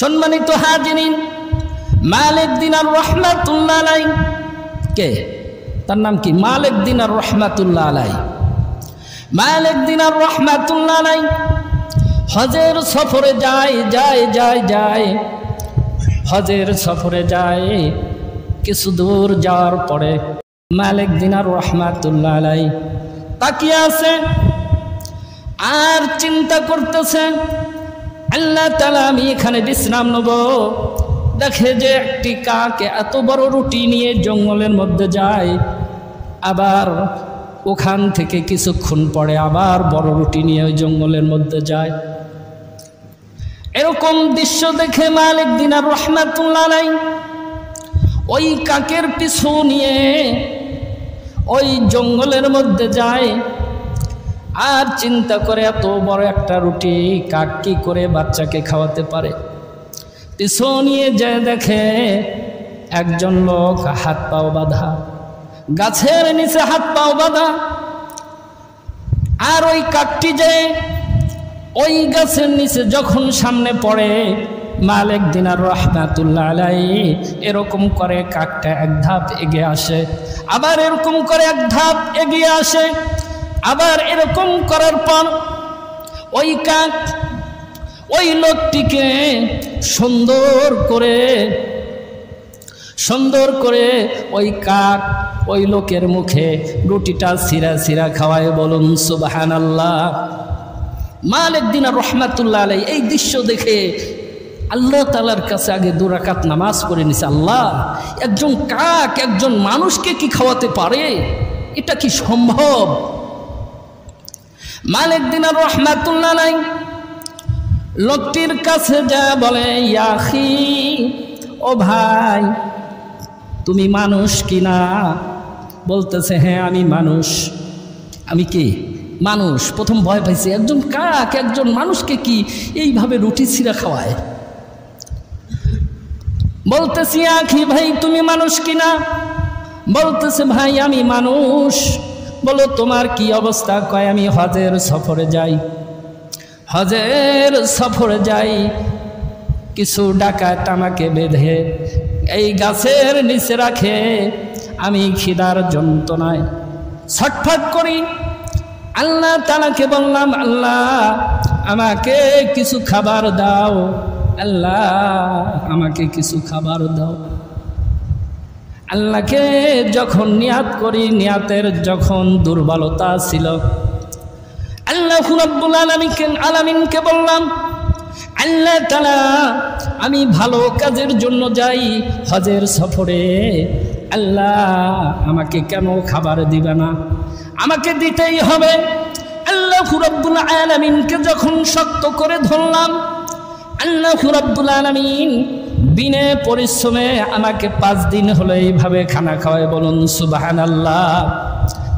সম্মানিত হাজিরিন, মালিক দিনার রহমাতুল্লাহ আলাই কে? তার নাম কি? মালিক দিনার রহমাতুল্লাহ আলাই। মালিক দিনার রহমাতুল্লাহ আলাই হজের সফরে যায়। হজের সফরে যায়। কিছু দূর যাওয়ার পরে মালিক দিনার রহমাতুল্লাহ আলাই তাকিয়ে আছে আর চিন্তা করতেছে, আল্লাহ তাআলা আমি এখানে বিশ্রাম নেব। দেখে যে একটি কাক এত বড় রুটি নিয়ে জঙ্গলের মধ্যে যায়, আবার ওখান থেকে কিছুক্ষণ পরে আবার বড় রুটি নিয়ে ওই জঙ্গলের মধ্যে যায়। এরকম দৃশ্য দেখে মালিক দিনার রহমাতুল্লাহ আলাই ওই কাকের পিছু নিয়ে ওই জঙ্গলের মধ্যে যায় আর চিন্তা করে এত বড় একটা রুটি কাক কি করে বাচ্চাকে খাওয়াতে পারে। পিছু নিয়ে যায়, দেখে একজন লোক হাত পাও বাঁধা, গাছের নিচে হাত পাও বাঁধা। আর ওই কাকটি যে ওই গাছের নিচে যখন সামনে পড়ে, মালিক দিনার রহমাতুল্লাহ আলাই এরকম করে কাকটা এক ধাপ এগিয়ে আসে, আবার এরকম করে এক ধাপ এগিয়ে আসে, আবার এরকম করার পর ওই কাক ওই লোকটিকে সুন্দর করে ওই কাক ওই লোকের মুখে রুটিটা ছিঁড়া খাওয়ায়। বলুন সুবহানাল্লাহ। মালিক দিনার রহমাতুল্লাহ আলাই এই দৃশ্য দেখে আল্লাহ তাআলার কাছে আগে 2 রাকাত নামাজ পড়ে নিছে। আল্লাহ, একজন কাক একজন মানুষকে কি খাওয়াতে পারে? এটা কি সম্ভব? মালিক দিনার রহমাতুল্লাহ আলাই লোকটির কাছে যা বলে, ইয়া আখি, ও ভাই, তুমি মানুষ কিনা? বলতেছে, হ্যাঁ আমি মানুষ। আমি কি? মানুষ। প্রথম ভয় পাইছে, একজন কাক একজন মানুষকে কি এইভাবে রুটি ছিঁড়া খাওয়ায়? বলতেছি, আখি ভাই তুমি মানুষ কিনা? বলতেছে, ভাই আমি মানুষ। বলো তোমার কি অবস্থা? কয় আমি হজের সফরে যাই। কিছু ডাকাত আমাকে বেঁধে এই গাছের নিচে রাখে, আমি খিদার যন্ত্রণায় ছটফট করি। আল্লাহ তাআলাকে বললাম, আল্লাহ আমাকে কিছু খাবার দাও, আল্লাহ আমাকে কিছু খাবার দাও। আল্লাহকে যখন নিয়াত করি, নিয়াতের যখন দুর্বলতা ছিল, আল্লাহ রাব্বুল আলামিনকে বললাম, আল্লাহ তাআলা আমি ভালো কাজের জন্য যাই হজের সফরে, আল্লাহ আমাকে কেন খাবার দিবে না? আমাকে দিতেই হবে। আল্লাহ রাব্বুল আলামিনকে যখন শক্ত করে ধরলাম, আল্লাহ রাব্বুল আলামিন বিনে পরিশ্রমে আমাকে 5 দিন হলো এইভাবে খানা খাওয়ায়। বলুন সুবহানাল্লাহ।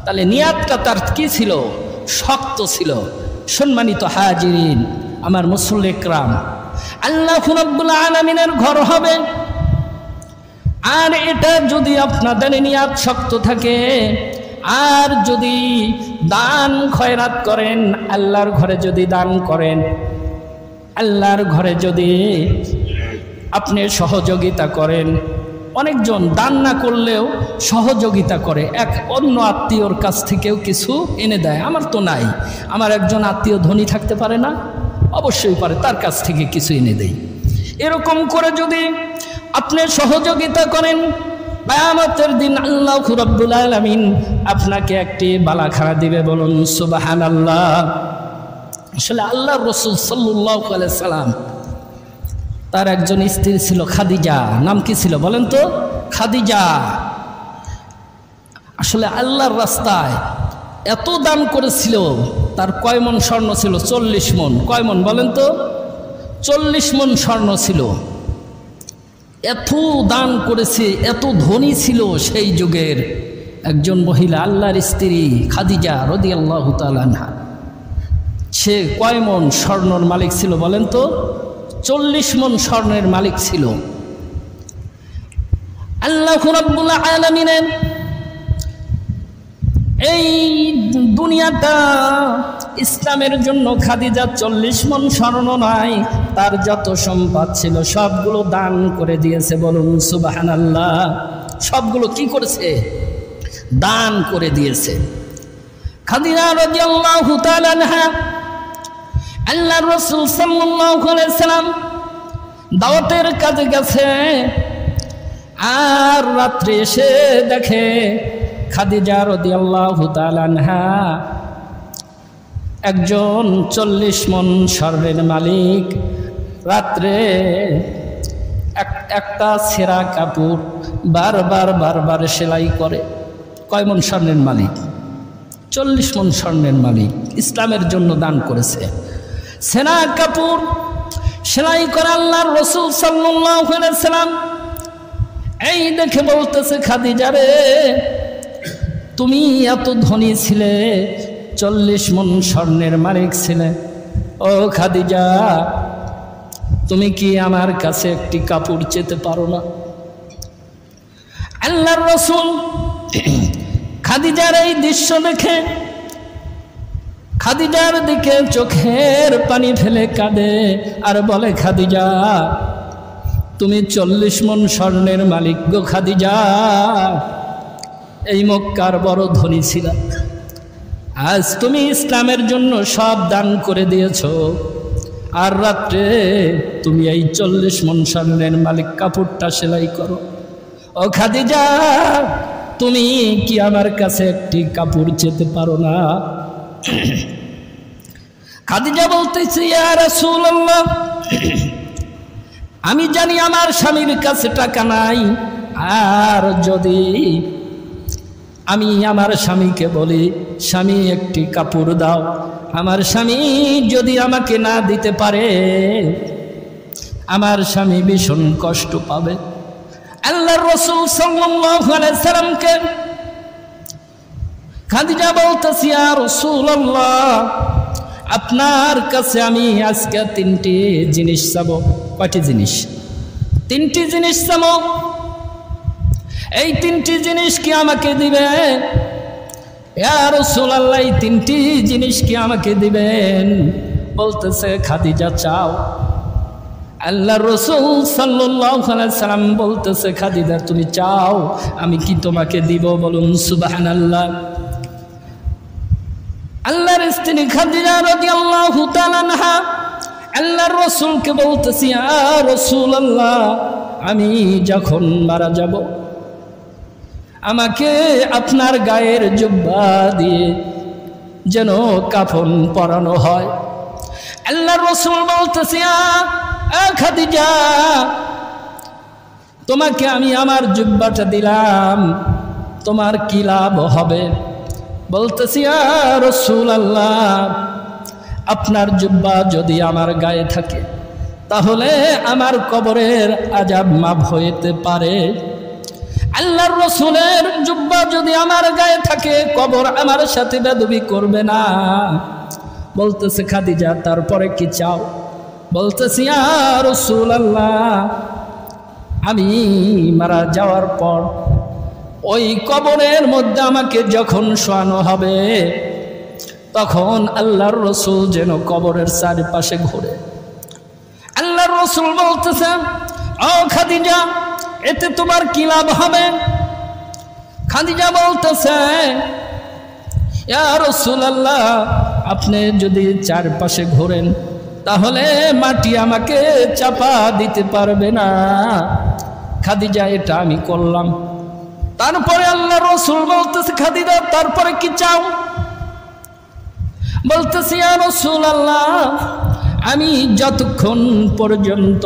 তাহলে নিয়াতটা তার কি ছিল? শক্ত ছিল। সম্মানিত হাজিরিন, আমার মুসল্লি ইকরাম, আল্লাহ রাব্বুল আলামিনের ঘর হবে, আর এটা যদি আপনাদের নিয়াত শক্ত থাকে, আর যদি দান খয়রাত করেন, আল্লাহর ঘরে যদি দান করেন, আল্লাহর ঘরে যদি আপনি সহযোগিতা করেন, অনেকজন দান না করলেও সহযোগিতা করে, এক অন্য আত্মীয়র কাছ থেকেও কিছু এনে দেয়। আমার তো নাই, আমার একজন আত্মীয় ধনী থাকতে পারে না? অবশ্যই পারে, তার কাছ থেকে কিছু এনে দেয়। এরকম করে যদি আপনি সহযোগিতা করেন, কিয়ামতের দিন আল্লাহ রাব্বুল আলামিন আপনাকে একটি বালাখানা দিবে। বলুন সুবহানাল্লাহ। আসলে আল্লাহর রাসূল সাল্লাল্লাহু আলাইহি সাল্লাম, তার একজন স্ত্রী ছিল খাদিজা। নাম কি ছিল বলেন তো? খাদিজা। আসলে আল্লাহর রাস্তায় এত দান করেছিল, তার কয় মণ স্বর্ণ ছিল? 40 মণ। কয় মণ বলেন তো? 40 মণ স্বর্ণ ছিল। এত দান করেছে, এত ধনী ছিল সেই যুগের একজন মহিলা, আল্লাহর স্ত্রী খাদিজা রাদিয়াল্লাহু তাআলা আনহা। সে কয় মণ স্বর্ণর মালিক ছিল বলেন তো? 40 মণ স্বর্ণের মালিক ছিল। আল্লাহ রাব্বুল আলামিনের এই দুনিয়াটা ইসলামের জন্য খাদিজা 40 মণ স্বর্ণ নাই, তার যত সম্পদ ছিল সবগুলো দান করে দিয়েছে। বলুন সুবহানাল্লাহ। সবগুলো কি করেছে? দান করে দিয়েছে। খাদিজা রাদিয়াল্লাহু তাআলা আনহা, আল্লাহর রাসূল সাল্লাল্লাহু আলাইহি সাল্লাম দাওয়াতের কাজে গেছে, আর রাত্রে এসে দেখে খাদিজা রাদিয়াল্লাহু তাআলা আনহা একজন 40 মণ স্বর্ণের মালিক রাত্রে একটা ছেঁড়া কাপড় বারবার সেলাই করে। কয় মণ স্বর্ণের মালিক? 40 মণ স্বর্ণের মালিক, ইসলামের জন্য দান করেছে। ছেঁড়া কাপড় সেলাই করে আল্লাহর রাসূল সাল্লাল্লাহু আলাইহি সাল্লাম এই দেখে বলতেছে, খাদিজা রে, তুমি এত ধনী ছিলে, 40 মণ স্বর্ণের মালিক ছিলে, ও খাদিজা, তুমি কি আমার কাছে একটি কাপড় চেতে পারো না? আল্লাহর রাসূল খাদিজার এই দৃশ্য দেখে খাদিজার দিকে চোখের পানি ফেলে কাঁদে আর বলে, খাদিজা, তুমি 40 মণ স্বর্ণের মালিক গো খাদিজা, এই মক্কার বড় ধনী ছিল, আজ তুমি ইসলামের জন্য সব দান করে দিয়েছো, আর রাত্রে তুমি এই 40 মণ স্বর্ণের মালিক কাপড়টা সেলাই করো। ও খাদিজা, তুমি কি আমার কাছে একটি কাপড় চেতে পারো না? খাদিজা বলতেছে, ইয়া রাসূলুল্লাহ, আমি জানি আমার স্বামীর কাছে টাকা নাই, আর যদি আমি আমার স্বামীকে বলি, স্বামী একটি কাপড় দাও, আমার স্বামী যদি আমাকে না দিতে পারে, আমার স্বামী ভীষণ কষ্ট পাবে। আল্লাহর রাসূল সাল্লাল্লাহু আলাইহি সাল্লামকে খাদিজা বলতেছে, ইয়া রাসূলুল্লাহ, আপনার কাছে আমি আজকে 3টি জিনিস চাবো। কয়টি জিনিস? 3টি জিনিস চাবো। এই 3টি জিনিস কি আমাকে দিবেন? ইয়া রাসূলুল্লাহ, এই 3টি জিনিস কি আমাকে দিবেন? বলতেছে, খাদিজা চাও। আল্লাহর রাসূল সাল্লাল্লাহু আলাইহি সাল্লাম বলতেছে, খাদিজা তুমি চাও, আমি কি তোমাকে দিব? বলুন সুবহানাল্লাহ। আল্লাহর স্ত্রী খাদিজা রাদিয়াল্লাহু তাআলা আনহা আল্লাহর রাসূলকে বলতেছে, ইয়া রাসূলুল্লাহ, আমি যখন মারা যাব আমাকে আপনার গায়ের জুব্বা দিয়ে যেন কাফন পরানো হয়। আল্লাহর রাসূল বলতেছে, খাদিজা, তোমাকে আমি আমার জুব্বাটা দিলাম, তোমার কি লাভ হবে? বলতেছি, ইয়া রাসূলুল্লাহ, আপনার জুব্বা যদি আমার গায়ে থাকে তাহলে আমার কবরের আযাব মাফ হইতে পারে। আল্লাহর রাসূলের জুব্বা যদি আমার গায়ে থাকে, কবর আমার সাথে বেদবি করবে না। বলতেছে, খাদিজা তারপরে কি চাও? বলতেছি, ইয়া রাসূলুল্লাহ, আমি মারা যাওয়ার পর ওই কবরের মধ্যে আমাকে যখন শোয়ানো হবে, তখন আল্লাহর রাসূল যেন কবরের চারপাশে ঘোরে। আল্লাহর রাসূল বলতেছেন, ও খাদিজা, এতে তোমার কি লাভ হবে? খাদিজা বলতেছে, ইয়া রাসূলুল্লাহ, আপনি যদি চারপাশে ঘোরেন তাহলে মাটি আমাকে চাপা দিতে পারবে না। খাদিজা, এটা আমি করলাম। তারপরে আল্লাহর রাসূল বলতেছে, খাদিজা তারপরে কি চাও? বলতেছি, ইয়া রাসূলুল্লাহ, আমি যতক্ষণ পর্যন্ত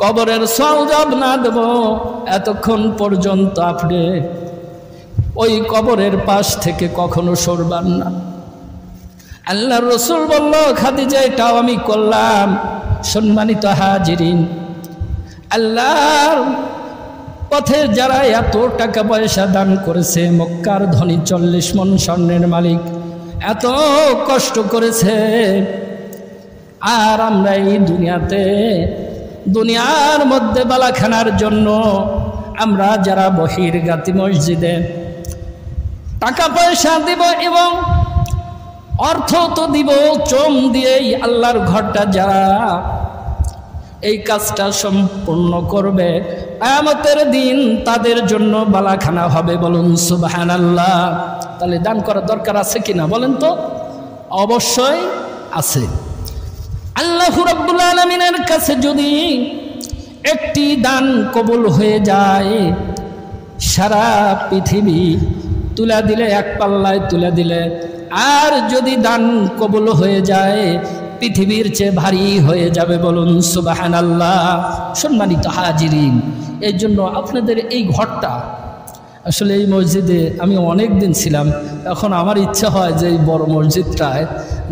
কবরের সওয়াব না দেব, এতক্ষণ পর্যন্ত আপনি ওই কবরের পাশ থেকে কখনো সরবেন না। আল্লাহর রাসূল বলল, খাদিজা এটাও আমি করলাম। সম্মানিত হাজিরিন, আল্লাহর পথে যারা এত টাকা পয়সা দান করেছে, মক্কার ধনী 40 মণ স্বর্ণের মালিক এত কষ্ট করেছে, আর আমরা এই দুনিয়ার মধ্যে বালাখানার জন্য আমরা যারা বহির্গাতী মসজিদে টাকা পয়সা দিব এবং অর্থ তো দিব, চোম দিয়েই আল্লাহর ঘরটা যারা এই কাজটা সম্পূর্ণ করবে কিয়ামতের দিন তাদের জন্য বালাখানা হবে। বলুন সুবহানাল্লাহ। তাহলে দান করার দরকার আছে কিনা বলেন তো? অবশ্যই আছে। আল্লাহ রাব্বুল আলামিনের কাছে যদি একটি দান কবুল হয়ে যায়, সারা পৃথিবী তুলে দিলে, এক পাল্লায় তুলে দিলে, আর যদি দান কবুল হয়ে যায় পৃথিবীর চেয়ে ভারী হয়ে যাবে। বলুন সুবহানাল্লাহ। সম্মানিত হাজিরিন, এই জন্য আপনাদের এই ঘরটা, আসলে এই মসজিদে আমি অনেক দিন ছিলাম, এখন আমার ইচ্ছা হয় যে এই বড় মসজিদটায়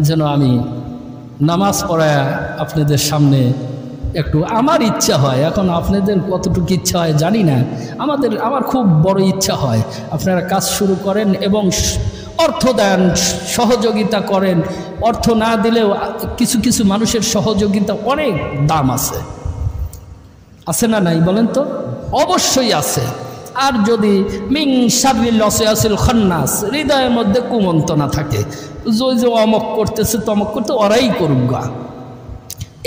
যেন আমি নামাজ পড়ায় আপনাদের সামনে একটু, আমার ইচ্ছা হয়। এখন আপনাদের কতটুকু ইচ্ছা হয় জানি না, আমার খুব বড় ইচ্ছা হয় আপনারা কাজ শুরু করেন এবং অর্থ দেন, সহযোগিতা করেন। অর্থ না দিলেও কিছু কিছু মানুষের সহযোগিতা অনেক দাম আছে না নাই বলেন তো? অবশ্যই আছে। আর যদি মিং শাররিল ওয়াসওয়াসিল খান্নাস, হৃদয়ের মধ্যে কুমন্ত্রণা থাকে, যে অমক করতেছে তমক করতে, ওরাই করুক গা।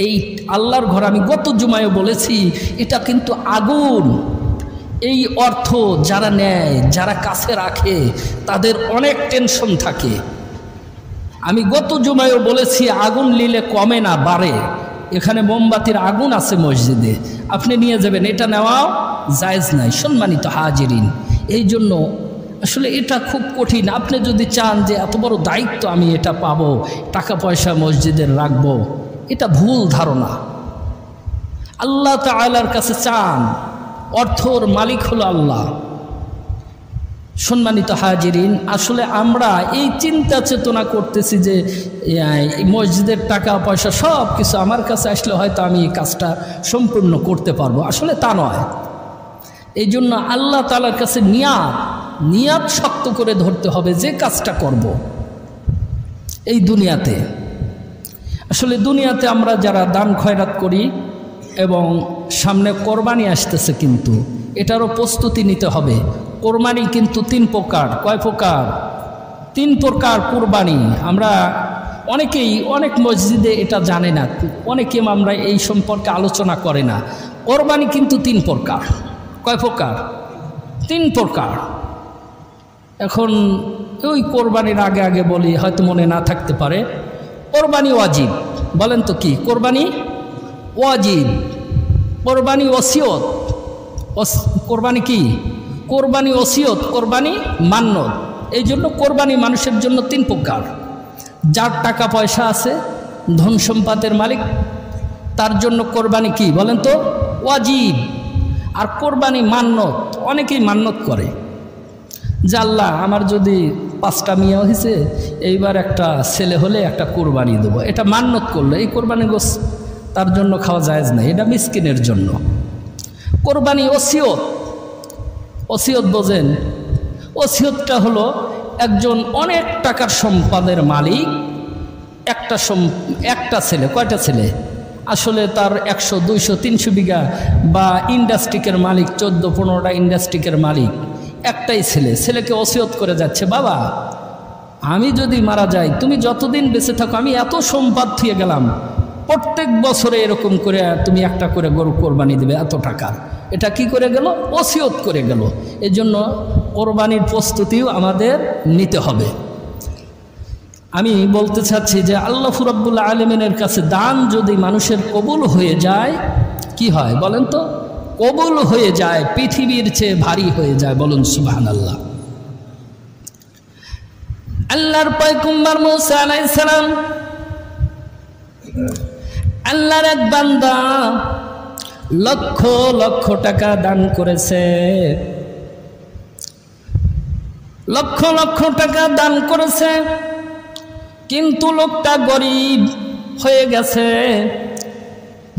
এই আল্লাহর ঘর আমি গত জুমায় বলেছি, এটা কিন্তু আগুন। এই অর্থ যারা নেয়, যারা কাছে রাখে, তাদের অনেক টেনশন থাকে। আমি গত জুমায়ও বলেছি, আগুন নিলে কমে না, বাড়ে। এখানে মোমবাতির আগুন আছে মসজিদে, আপনি নিয়ে যাবেন, এটা নেওয়াও জায়েজ নাই। সম্মানিত হাজিরিন, এই জন্য আসলে এটা খুব কঠিন। আপনি যদি চান যে এত বড় দায়িত্ব আমি এটা পাবো, টাকা পয়সা মসজিদের রাখবো, এটা ভুল ধারণা। আল্লাহ তাআলার কাছে চান, অর্থর মালিক হলো আল্লাহ। সম্মানিত হাজিরিন, আসলে আমরা এই চিন্তা চেতনা করতেছি যে মসজিদের টাকা পয়সা সব কিছু আমার কাছে আসলে হয়তো আমি এই কাজটা সম্পূর্ণ করতে পারবো, আসলে তা নয়। এই জন্য আল্লাহ তাআলার কাছে নিয়াত শক্ত করে ধরতে হবে যে কাজটা করব এই দুনিয়াতে। আসলে দুনিয়াতে আমরা যারা দান খয়রাত করি, এবং সামনে কোরবানি আসতেছে, কিন্তু এটারও প্রস্তুতি নিতে হবে। কোরবানি কিন্তু 3 প্রকার। কয় প্রকার? 3 প্রকার কোরবানি। আমরা অনেকেই অনেক মসজিদে এটা জানে না, অনেকে আমরা এই সম্পর্কে আলোচনা করে না। কোরবানি কিন্তু 3 প্রকার। কয় প্রকার? 3 প্রকার। এখন ওই কোরবানির আগে বলি, হয়তো মনে না থাকতে পারে। কোরবানি ওয়াজিব, বলেন তো কি? কোরবানি ওয়াজিব। কোরবানি ওসিয়ত। কোরবানি কি? কোরবানি ওসিয়ত, কোরবানি মান্নত। এই জন্য কোরবানি মানুষের জন্য 3 প্রকার। যার টাকা পয়সা আছে, ধন সম্পদের মালিক, তার জন্য কোরবানি কি বলেন তো? ওয়াজিব। আর কোরবানি মান্নত, অনেকেই মান্নত করে যে আল্লাহ আমার যদি 5টা মেয়ে হয়েছে, এইবার একটা ছেলে হলে একটা কোরবানি দেবো, এটা মান্নত করলো। এই কোরবানি গোস তার জন্য খাওয়া জায়েজ নাই, এটা মিসকিনের জন্য। কোরবানি ওসিয়ত। ওসিয়ত বোঝেন? ওসিয়তটা হলো একজন অনেক টাকার সম্পদের মালিক, একটা ছেলে। কয়টা ছেলে? আসলে তার 100, 200, 300 বিঘা, বা ইন্ডাস্ট্রিকের মালিক 14-15টা ইন্ডাস্ট্রিকের মালিক, একটাই ছেলেকে ওসিয়ত করে যাচ্ছে, বাবা আমি যদি মারা যাই, তুমি যতদিন বেঁচে থাকো, আমি এত সম্পদ থুয়ে গেলাম, প্রত্যেক বছরে এরকম করে তুমি একটা করে গরু কোরবানি দেবে, এত টাকা। এটা কি করে গেল? ওসিয়ত করে গেল। এই জন্য কোরবানির প্রস্তুতিও আমাদের নিতে হবে। আমি বলতে চাচ্ছি যে আল্লাহ রাব্বুল আলামিনের কাছে দান যদি মানুষের কবুল হয়ে যায়, কি হয় বলেন তো? কবুল হয়ে যায়, পৃথিবীর চেয়ে ভারী হয়ে যায়। বলুন সুবহানাল্লাহ। আল্লাহর পয়গম্বর মুসা আলাইহিস সালাম, আল্লাহর এক বান্দা লক্ষ লক্ষ টাকা দান করেছে, লক্ষ লক্ষ টাকা দান করেছে, কিন্তু লোকটা গরিব হয়ে গেছে।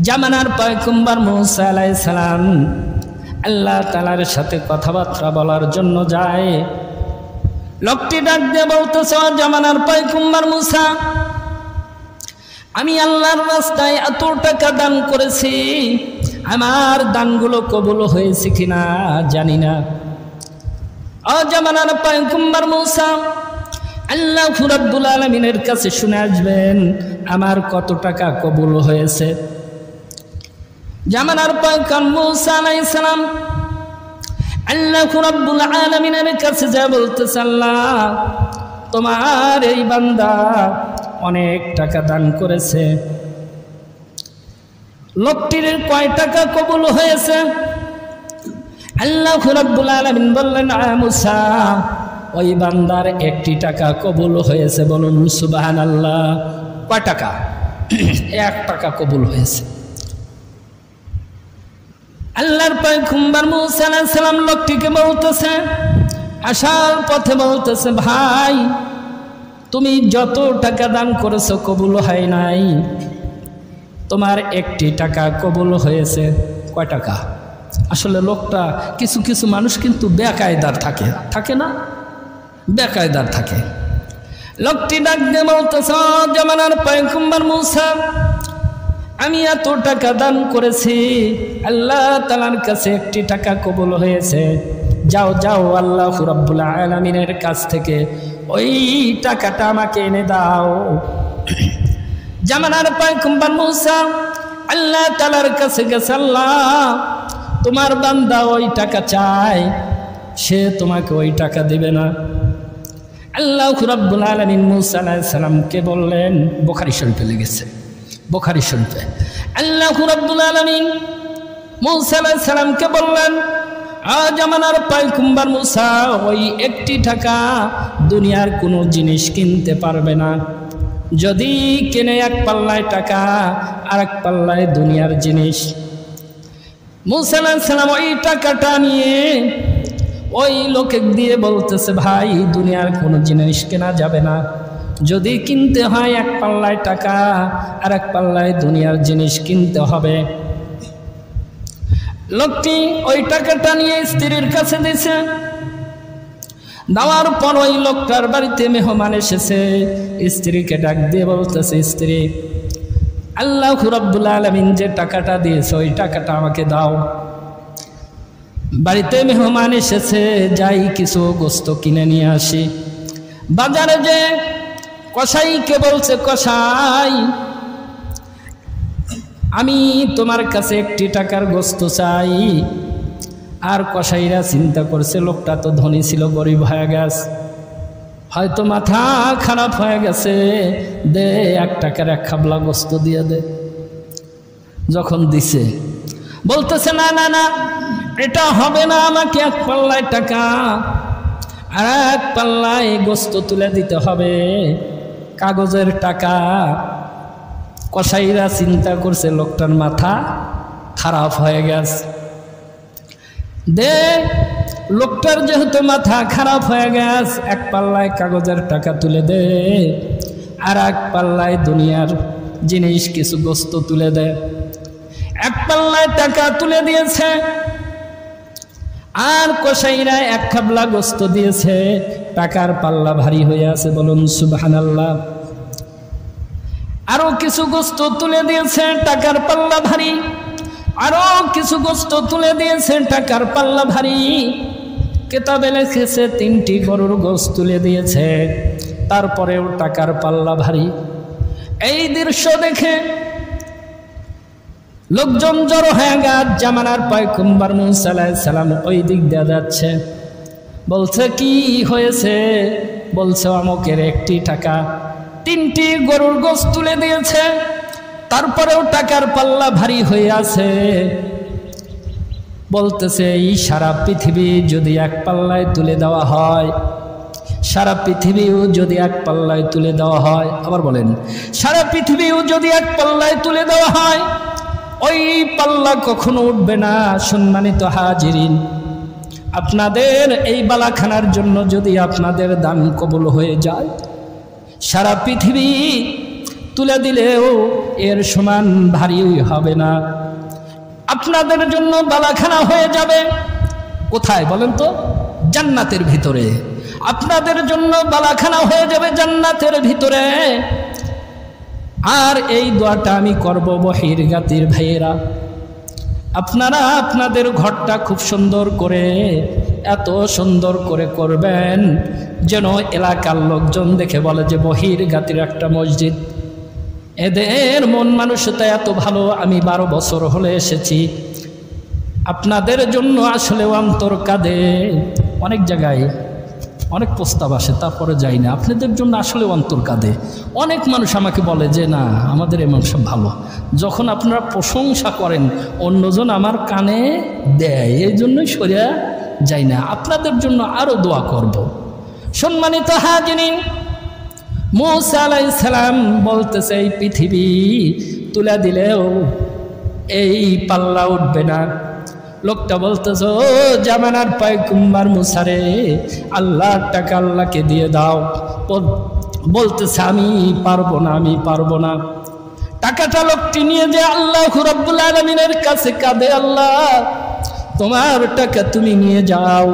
জামানার পয়গম্বর মুসা আলাইহিস সালাম আল্লাহ তাআলার সাথে কথাবার্তা বলার জন্য যায়। লোকটি ডাক দিয়ে বলতেছে, জামানার পয়গম্বর মুসা, আমি আল্লাহর রাস্তায় এত টাকা দান করেছি, আমার দানগুলো কবুল হয়েছে কিনা জানি না। জামানার পয়গম্বর মূসা আল্লাহ রাব্বুল আলামিনের কাছে শুনে আসবেন আমার কত টাকা কবুল হয়েছে। জামানার পয়গম্বর মূসা আলাইহিস সালাম আল্লাহ রাব্বুল আলামিনের কাছে যা বলতেছে, আল্লাহ তোমার এই বান্দা অনেক টাকা দান করেছে, লোকটির কয় টাকা কবুল হয়েছে? আল্লাহ রাব্বুল আলামিন বললেন, মূসা ওই বান্দার 1টি টাকা কবুল হয়েছে। বলুন সুবহানাল্লাহ। কয় টাকা? 1 টাকা কবুল হয়েছে। আল্লাহর পয়গম্বর মূসা আলাইহিস সালাম লোকটিকে বলতেছে, আসার পথে বলতেছে, ভাই তুমি যত টাকা দান করেছো কবুল হয় নাই, তোমার 1টি টাকা কবুল হয়েছে। কয় টাকা? আসলে লোকটা কিছু কিছু মানুষ কিন্তু বেকায়দার থাকে না, বেকায়দার থাকে। লোকটি ডাক দিয়ে বলতেছে, জামানার পয়গম্বর মূসা আমি এত টাকা দান করেছি, আল্লাহ তাআলার কাছে 1টি টাকা কবুল হয়েছে। যাও যাও আল্লাহ রাব্বুল আলামিনের কাছ থেকে ওই টাকাটা আমাকে এনে দাও। জামানার পয়গম্বর মূসা আল্লাহ তাআলার কাছে গেছে, আল্লাহ তোমার বান্দা ওই টাকা চায়, সে তোমাকে ওই টাকা দিবে না। আল্লাহ রাব্বুল আলামিন মূসা আলাইহিস সালামকে বললেন, বুখারী শরীফে লেগেছে, বুখারী শরীফে আল্লাহ রাব্বুল আলামিন মূসা আলাইহিস সালামকে বললেন, জামানার পয়গম্বর মূসা ওই 1টি টাকা দুনিয়ার কোনো জিনিস কিনতে পারবে না। যদি কেনে 1 পাল্লায় টাকা আর 1 পাল্লায় দুনিয়ার জিনিস। মূসা আলাইহিস সালাম ওই টাকাটা নিয়ে ওই লোকে দিয়ে বলতেছে, ভাই দুনিয়ার কোনো জিনিস কেনা যাবে না, যদি কিনতে হয় 1 পাল্লায় টাকা আর 1 পাল্লায় দুনিয়ার জিনিস কিনতে হবে। লোকটি ওই টাকাটা নিয়ে স্ত্রীর কাছে দিয়েছে। দেওয়ার পর ওই লোকটার বাড়িতে মেহমান এসেছে, স্ত্রীকে ডাক দিয়ে বলতেছে, স্ত্রী আল্লাহ রাব্বুল আলামিন যে টাকাটা দিয়েছে ওই টাকাটা আমাকে দাও। বাড়িতে মেহমান এসেছে, যাই কিছু গোস্ত কিনে নিয়ে আসি। বাজারে যে কসাইকে বলছে, কসাই আমি তোমার কাছে 1টি টাকার গোস্ত চাই। আর কসাইরা চিন্তা করছে লোকটা তো ধনী ছিল, গরিব হয়ে গেছে, হয়তো মাথা খারাপ হয়ে গেছে, দে 1 টাকার 1 খাবলা গোস্ত দিয়ে দে। যখন দিছে বলতেছে, না না না এটা হবে না, আমাকে 1 পাল্লায় টাকা আর 1 পাল্লায় গোস্ত তুলে দিতে হবে, কাগজের টাকা। কসাইরা চিন্তা করছে লোকটার মাথা খারাপ হয়ে গেছে, দে লোকটার যেহেতু মাথা খারাপ হয়ে গেছে 1 পাল্লায় কাগজের টাকা তুলে দে আর 1 পাল্লায় দুনিয়ার জিনিস কিছু গোস্ত তুলে দে। 1 পাল্লায় টাকা তুলে দিয়েছে আর কসাইরা 1 খাবলা গোস্ত দিয়েছে, টাকার পাল্লা ভারী হয়ে আছে। বলুন সুবহানাল্লাহ। আরো কিছু গোস্ত তুলে দিয়েছে, টাকার পাল্লা ভারী। আরো কিছু গোস্ত তুলে দিয়েছে, টাকার পাল্লা ভারী। কিতাবে লিখেছে 3টি গরুর গোস্ত তুলে দিয়েছে, তারপরেও টাকার পাল্লা ভারী। এই দৃশ্য দেখে লোকজন জড়ো হয়ে গেছে। জামানার পয়গম্বর মূসা আলাইহিস সালাম ওই দিক দিয়ে যাচ্ছে, বলছে কি হয়েছে? বলছে অমুকের 1টি টাকা 3টি গরুর গোস্ত তুলে দিয়েছে, তারপরেও টাকার পাল্লা ভারী হয়ে আছে। বলতেছে এই সারা পৃথিবী যদি 1 পাল্লায় তুলে দেওয়া হয়, সারা পৃথিবীও যদি 1 পাল্লায় তুলে দেওয়া হয়, আবার বলেন সারা পৃথিবীও যদি 1 পাল্লায় তুলে দেওয়া হয়, ওই পাল্লা কখনো উঠবে না। সম্মানিত হাজিরিন, আপনাদের এই বালাখানার জন্য যদি আপনাদের দান কবুল হয়ে যায়, সারা পৃথিবী তুলে দিলেও এর সমান ভারী হবে না। আপনাদের জন্য বালাখানা হয়ে যাবে কোথায় বলেন তো? জান্নাতের ভিতরে। আপনাদের জন্য বালাখানা হয়ে যাবে জান্নাতের ভিতরে। আর এই দোয়াটা আমি করব বহির্গাতির ভাইয়েরা, আপনারা আপনাদের ঘরটা খুব সুন্দর করে এত সুন্দর করে করবেন যেন এলাকার লোকজন দেখে বলে যে বহির্গাতির একটা মসজিদ। এদের মন মানসিকতা এত ভালো। আমি 12 বছর হলে এসেছি, আপনাদের জন্য আসলে অন্তর কাঁদে। অনেক জায়গায় অনেক প্রস্তাব আসে, তারপরে যাই না। আপনাদের জন্য আসলে অন্তর কাঁদে। অনেক মানুষ আমাকে বলে যে না, আমাদের এমন সব ভালো। যখন আপনারা প্রশংসা করেন অন্যজন আমার কানে দেয়, এই জন্যই সরিয়া যাই না। আপনাদের জন্য আরও দোয়া করব। সম্মানিত হাজিরিন, মূসা আলাইহিস সালাম বলতেছে এই পৃথিবী তুলে দিলেও এই পাল্লা উঠবে না। লোকটা বলতেছে ও জামানার পায়কুম্বার মুসারে, আল্লাহর টাকা আল্লাহকে দিয়ে দাও। বলতেছে আমি পারবো না, আমি পারবো না। টাকাটা লোকটি নিয়ে যে আল্লাহ রাব্বুল আলামিনের কাছে কাঁদে, আল্লাহ তোমার টাকা তুমি নিয়ে যাও,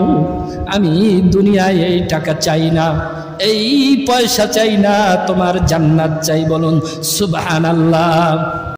আমি দুনিয়ায় এই টাকা চাই না, এই পয়সা চাই না, তোমার জান্নাত চাই। বলুন সুবহানাল্লাহ।